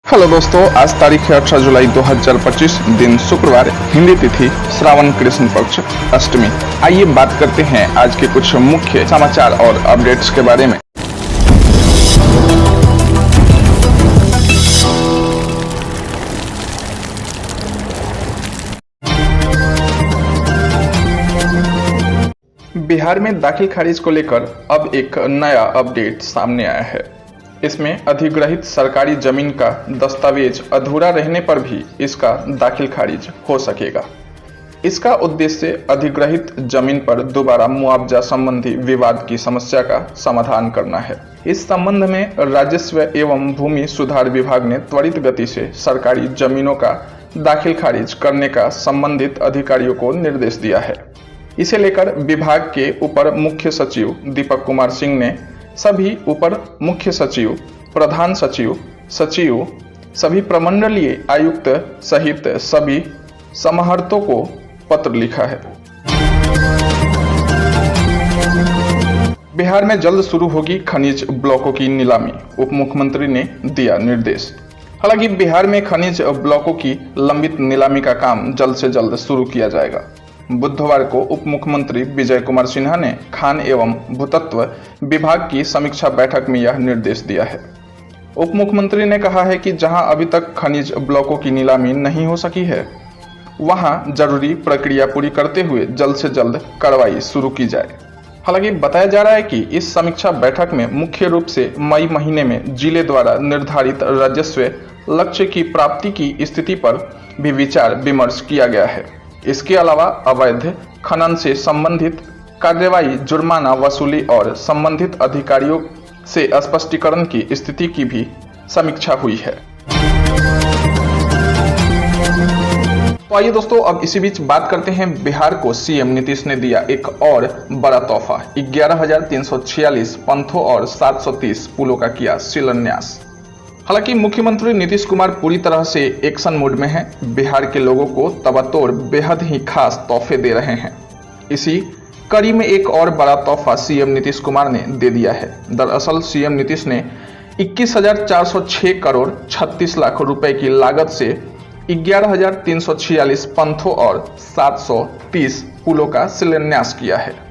Hello दोस्तों, आज तारीख है 18 जुलाई 2025, दिन शुक्रवार, हिंदी तिथि श्रावण कृष्ण पक्ष अष्टमी। आइए बात करते हैं आज के कुछ मुख्य समाचार और अपडेट्स के बारे में। बिहार में दाखिल खारिज को लेकर अब एक नया अपडेट सामने आया है। इसमें अधिग्रहित सरकारी जमीन का दस्तावेज अधूरा रहने पर भी इसका दाखिल खारिज हो सकेगा। इसका उद्देश्य अधिग्रहित जमीन पर दोबारा मुआवजा संबंधी विवाद की समस्या का समाधान करना है। इस संबंध में राजस्व एवं भूमि सुधार विभाग ने त्वरित गति से सरकारी जमीनों का दाखिल खारिज करने का संबंधित अधिकारियों को निर्देश दिया है। इसे लेकर विभाग के उपर मुख्य सचिव दीपक कुमार सिंह ने सभी उपर मुख्य सचिव, प्रधान सचिव, सभी प्रमंडलीय आयुक्त सहित सभी समाहर्तों को पत्र लिखा है। बिहार में जल्द शुरू होगी खनिज ब्लॉकों की नीलामी, उप मुख्यमंत्री ने दिया निर्देश। हालांकि बिहार में खनिज ब्लॉकों की लंबित नीलामी का काम जल्द से जल्द शुरू किया जाएगा। बुधवार को उप मुख्यमंत्री विजय कुमार सिन्हा ने खान एवं भूतत्व विभाग की समीक्षा बैठक में यह निर्देश दिया है। उप मुख्यमंत्री ने कहा है कि जहां अभी तक खनिज ब्लॉकों की नीलामी नहीं हो सकी है, वहां जरूरी प्रक्रिया पूरी करते हुए जल्द से जल्द कार्रवाई शुरू की जाए। हालांकि बताया जा रहा है कि इस समीक्षा बैठक में मुख्य रूप से मई महीने में जिले द्वारा निर्धारित राजस्व लक्ष्य की प्राप्ति की स्थिति पर भी विचार विमर्श किया गया है। इसके अलावा अवैध खनन से संबंधित कार्रवाई, जुर्माना वसूली और संबंधित अधिकारियों से स्पष्टीकरण की स्थिति की भी समीक्षा हुई है। तो आइए दोस्तों, अब इसी बीच बात करते हैं। बिहार को सीएम नीतीश ने दिया एक और बड़ा तोहफा। 11,346 पंथों और 730 पुलों का किया शिलान्यास। हालांकि मुख्यमंत्री नीतीश कुमार पूरी तरह से एक्शन मोड में हैं। बिहार के लोगों को तबतोड़ बेहद ही खास तोहफे दे रहे हैं। इसी कड़ी में एक और बड़ा तोहफा सीएम नीतीश कुमार ने दे दिया है। दरअसल सीएम नीतीश ने 21,406 करोड़ 36 लाख रुपए की लागत से 11,346 पंथों और 730 पुलों का शिलान्यास किया है।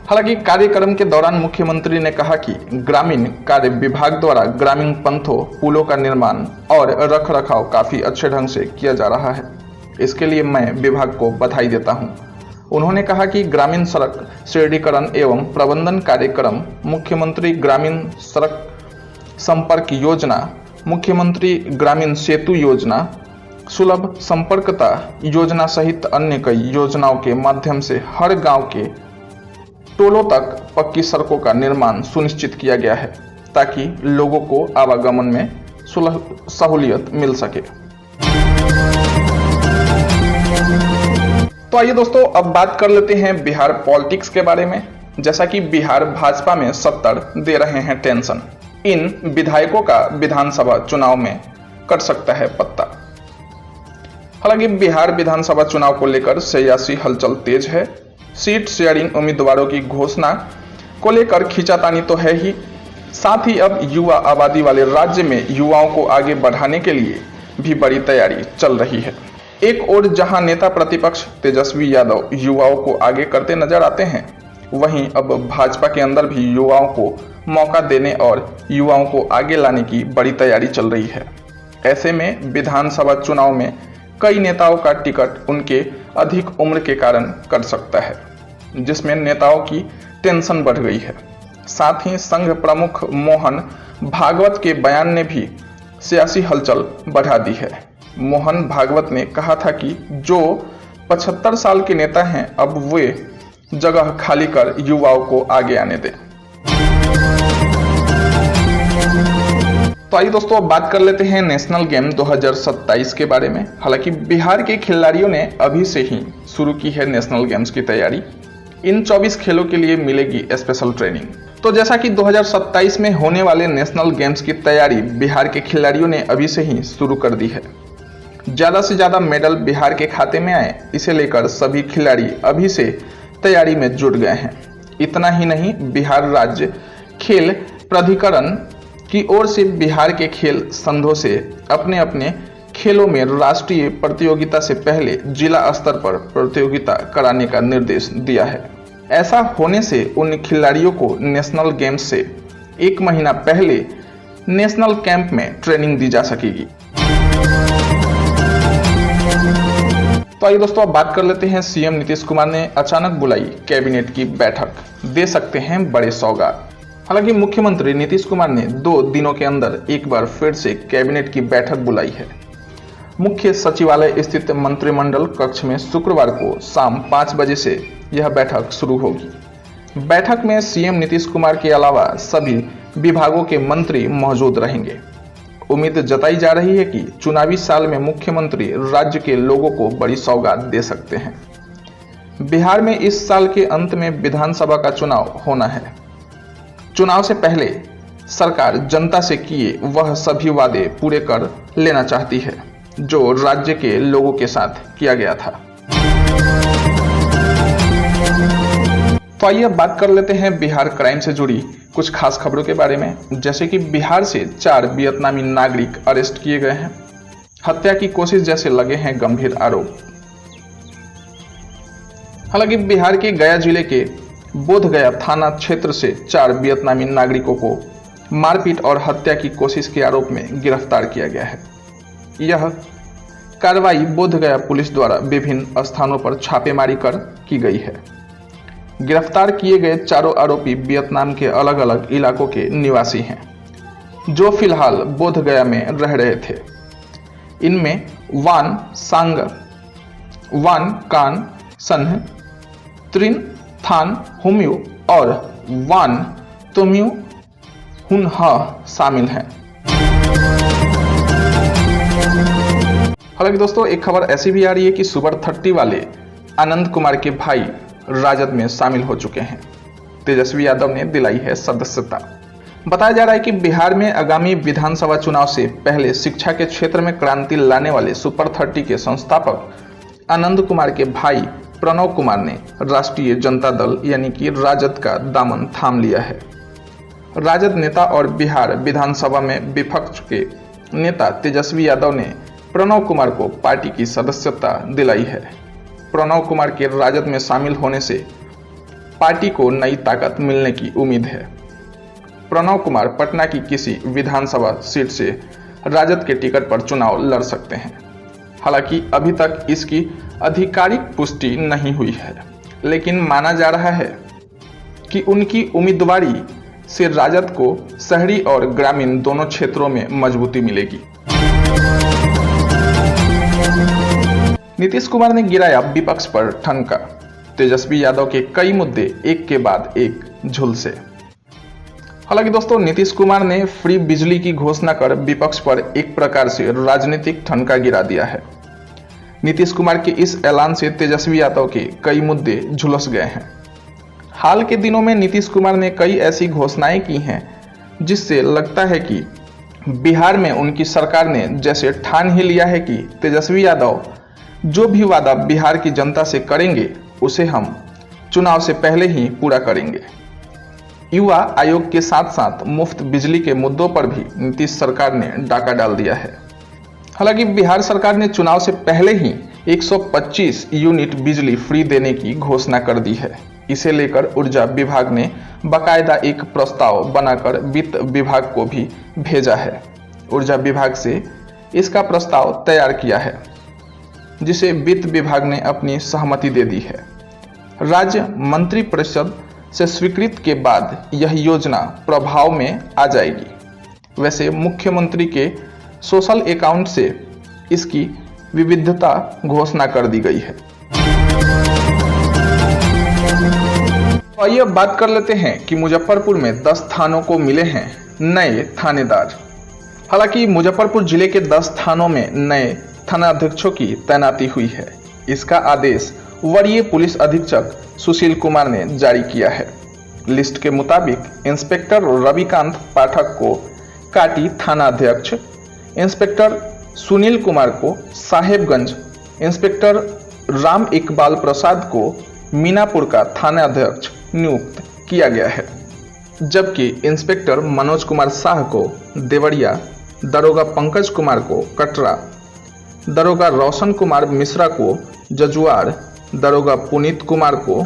हालांकि कार्यक्रम के दौरान मुख्यमंत्री ने कहा कि ग्रामीण कार्य विभाग द्वारा ग्रामीण पंथों, पुलों का निर्माण और रखरखाव काफी अच्छे ढंग से किया जा रहा है। इसके लिए मैं विभाग को बधाई देता हूं। उन्होंने कहा कि ग्रामीण सड़क सुदृढ़ीकरण एवं प्रबंधन कार्यक्रम, मुख्यमंत्री ग्रामीण सड़क संपर्क योजना, मुख्यमंत्री ग्रामीण सेतु योजना, सुलभ संपर्कता योजना सहित अन्य कई योजनाओं के माध्यम से हर गांव के टोलों तक पक्की सड़कों का निर्माण सुनिश्चित किया गया है, ताकि लोगों को आवागमन में सहूलियत मिल सके। तो आइए दोस्तों, अब बात कर लेते हैं बिहार पॉलिटिक्स के बारे में। जैसा कि बिहार भाजपा में 70 दे रहे हैं टेंशन। इन विधायकों का विधानसभा चुनाव में कट सकता है पत्ता। हालांकि बिहार विधानसभा चुनाव को लेकर सियासी हलचल तेज है। सीट शेयरिंग उम्मीदवारों की घोषणा को लेकर खींचातानी तो है ही, साथ ही अब युवा आबादी वाले राज्य में युवाओं को आगे बढ़ाने के लिए भी बड़ी तैयारी चल रही है। एक ओर जहां नेता प्रतिपक्ष तेजस्वी यादव युवाओं को आगे करते नजर आते हैं, वहीं अब भाजपा के अंदर भी युवाओं को मौका देने और युवाओं को आगे लाने की बड़ी तैयारी चल रही है। ऐसे में विधानसभा चुनाव में कई नेताओं का टिकट उनके अधिक उम्र के कारण कट सकता है, जिसमें नेताओं की टेंशन बढ़ गई है। साथ ही संघ प्रमुख मोहन भागवत के बयान ने भी सियासी हलचल बढ़ा दी है। मोहन भागवत ने कहा था कि जो 75 साल के नेता हैं, अब वे जगह खाली कर युवाओं को आगे आने दें। तो आइए दोस्तों, अब बात कर लेते हैं नेशनल गेम 2027 के बारे में। हालांकि बिहार के खिलाड़ियों ने अभी से ही शुरू की है नेशनल गेम्स की तैयारी। इन 24 खेलों के लिए मिलेगी स्पेशल ट्रेनिंग। तो जैसा कि 2027 में होने वाले नेशनल गेम्स की तैयारी बिहार के खिलाड़ियों ने अभी से ही शुरू कर दी है। ज्यादा से ज्यादा मेडल बिहार के खाते में आए, इसे लेकर सभी खिलाड़ी अभी से तैयारी में जुट गए हैं। इतना ही नहीं, बिहार राज्य खेल प्राधिकरण की ओर से बिहार के खेल संघों से अपने अपने खेलों में राष्ट्रीय प्रतियोगिता से पहले जिला स्तर पर प्रतियोगिता कराने का निर्देश दिया है। ऐसा होने से उन खिलाड़ियों को नेशनल गेम्स से 1 महीना पहले नेशनल कैंप में ट्रेनिंग दी जा सकेगी। तो आइए दोस्तों, अब बात कर लेते हैं। सीएम नीतीश कुमार ने अचानक बुलाई कैबिनेट की बैठक, दे सकते हैं बड़े सौगात। हालांकि मुख्यमंत्री नीतीश कुमार ने 2 दिनों के अंदर एक बार फिर से कैबिनेट की बैठक बुलाई है। मुख्य सचिवालय स्थित मंत्रिमंडल कक्ष में शुक्रवार को शाम 5 बजे से यह बैठक शुरू होगी। बैठक में सीएम नीतीश कुमार के अलावा सभी विभागों के मंत्री मौजूद रहेंगे। उम्मीद जताई जा रही है कि चुनावी साल में मुख्यमंत्री राज्य के लोगों को बड़ी सौगात दे सकते हैं। बिहार में इस साल के अंत में विधानसभा का चुनाव होना है। चुनाव से पहले सरकार जनता से किए वह सभी वादे पूरे कर लेना चाहती है जो राज्य के लोगों के साथ किया गया था। तो आइए अब बात कर लेते हैं बिहार क्राइम से जुड़ी कुछ खास खबरों के बारे में। जैसे कि बिहार से 4 वियतनामी नागरिक अरेस्ट किए गए हैं। हत्या की कोशिश जैसे लगे हैं गंभीर आरोप। हालांकि बिहार के गया जिले के बोधगया थाना क्षेत्र से 4 वियतनामी नागरिकों को मारपीट और हत्या की कोशिश के आरोप में गिरफ्तार किया गया है। यह कार्रवाई बोधगया पुलिस द्वारा विभिन्न स्थानों पर छापेमारी कर की गई है। गिरफ्तार किए गए चारों आरोपी वियतनाम के अलग अलग इलाकों के निवासी हैं, जो फिलहाल बोधगया में रह रहे थे। इनमें वान सांग, वान कान सन्ह, त्रिन थान हुम्यू और वान तुम्यू हुनहा शामिल हैं। हालांकि दोस्तों, एक खबर ऐसी भी आ रही है कि सुपर 30 वाले आनंद कुमार के भाई राजद में शामिल हो चुके हैं। तेजस्वी यादव ने दिलाई है सदस्यता। बताया जा रहा है कि बिहार में आगामी विधानसभा चुनाव से पहले शिक्षा के क्षेत्र में क्रांति लाने वाले सुपर 30 के संस्थापक आनंद कुमार के भाई प्रणव कुमार ने राष्ट्रीय जनता दल यानी कि राजद का दामन थाम लिया है। राजद नेता और बिहार विधानसभा में विपक्ष के नेता तेजस्वी यादव ने प्रणव कुमार को पार्टी की सदस्यता दिलाई है। प्रणव कुमार के राजद में शामिल होने से पार्टी को नई ताकत मिलने की उम्मीद है। प्रणव कुमार पटना की किसी विधानसभा सीट से राजद के टिकट पर चुनाव लड़ सकते हैं। हालांकि अभी तक इसकी आधिकारिक पुष्टि नहीं हुई है, लेकिन माना जा रहा है कि उनकी उम्मीदवारी से राजद को शहरी और ग्रामीण दोनों क्षेत्रों में मजबूती मिलेगी। नीतीश कुमार ने गिराया विपक्ष पर ठनका। तेजस्वी यादव के कई मुद्दे एक के बाद एक झुलसे। हालांकि दोस्तों, नीतीश कुमार ने फ्री बिजली की घोषणा कर विपक्ष पर एक प्रकार से राजनीतिक ठनका गिरा दिया है। नीतीश कुमार के इस ऐलान से तेजस्वी यादव के कई मुद्दे झुलस गए हैं। हाल के दिनों में नीतीश कुमार ने कई ऐसी घोषणाएं की हैं जिससे लगता है कि बिहार में उनकी सरकार ने जैसे ठान ही लिया है कि तेजस्वी यादव जो भी वादा बिहार की जनता से करेंगे उसे हम चुनाव से पहले ही पूरा करेंगे। युवा आयोग के साथ साथ मुफ्त बिजली के मुद्दों पर भी नीतीश सरकार ने डाका डाल दिया है। हालांकि बिहार सरकार ने चुनाव से पहले ही 125 यूनिट बिजली फ्री देने की घोषणा कर दी है। इसे लेकर ऊर्जा विभाग ने बाकायदा एक प्रस्ताव बनाकर वित्त विभाग को भी भेजा है। ऊर्जा विभाग से इसका प्रस्ताव तैयार किया है, जिसे वित्त विभाग ने अपनी सहमति दे दी है। राज्य मंत्रिपरिषद से स्वीकृत के बाद यह योजना प्रभाव में आ जाएगी। वैसे मुख्यमंत्री के सोशल अकाउंट से इसकी विविधता घोषणा कर दी गई है। तो आइए अब बात कर लेते हैं कि मुजफ्फरपुर में 10 थानों को मिले हैं नए थानेदार। हालांकि मुजफ्फरपुर जिले के 10 थानों में नए थानाध्यक्षों की तैनाती हुई है। इसका आदेश वरीय पुलिस अधीक्षक सुशील कुमार ने जारी किया है। लिस्ट के मुताबिक इंस्पेक्टर रविकांत पाठक को काटी थानाध्यक्ष, इंस्पेक्टर सुनील कुमार को साहेबगंज, इंस्पेक्टर राम इकबाल प्रसाद को मीनापुर का थानाध्यक्ष नियुक्त किया गया है। जबकि इंस्पेक्टर मनोज कुमार शाह को देवरिया, दरोगा पंकज कुमार को कटरा, दरोगा रोशन कुमार मिश्रा को जजुआर, दरोगा पुनीत कुमार को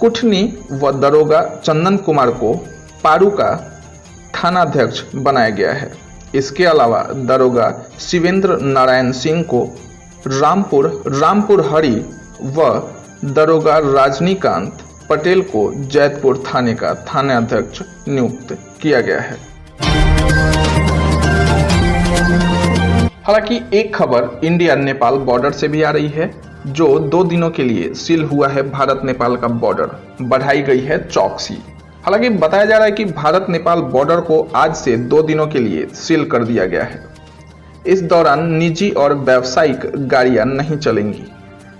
कुठनी व दरोगा चंदन कुमार को पारू का थानाध्यक्ष बनाया गया है। इसके अलावा दरोगा शिवेंद्र नारायण सिंह को रामपुर हरी व दरोगा रजनीकांत पटेल को जैतपुर थाने का थानाध्यक्ष नियुक्त किया गया है। हालांकि एक खबर इंडिया नेपाल बॉर्डर से भी आ रही है, जो 2 दिनों के लिए सील हुआ है भारत नेपाल का बॉर्डर, बढ़ाई गई है चौकसी। हालांकि बताया जा रहा है कि भारत नेपाल बॉर्डर को आज से 2 दिनों के लिए सील कर दिया गया है। इस दौरान निजी और व्यावसायिक गाड़ियां नहीं चलेंगी।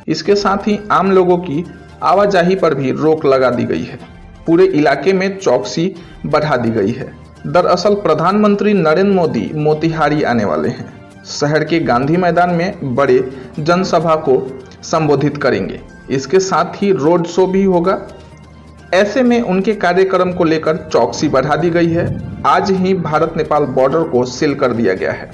इसके साथ ही आम लोगों की आवाजाही पर भी रोक लगा दी गई है। पूरे इलाके में चौकसी बढ़ा दी गई है। दरअसल प्रधानमंत्री नरेंद्र मोदी मोतिहारी आने वाले हैं। शहर के गांधी मैदान में बड़े जनसभा को संबोधित करेंगे। इसके साथ ही रोड शो भी होगा। ऐसे में उनके कार्यक्रम को लेकर चौकसी बढ़ा दी गई है। आज ही भारत नेपाल बॉर्डर को सील कर दिया गया है।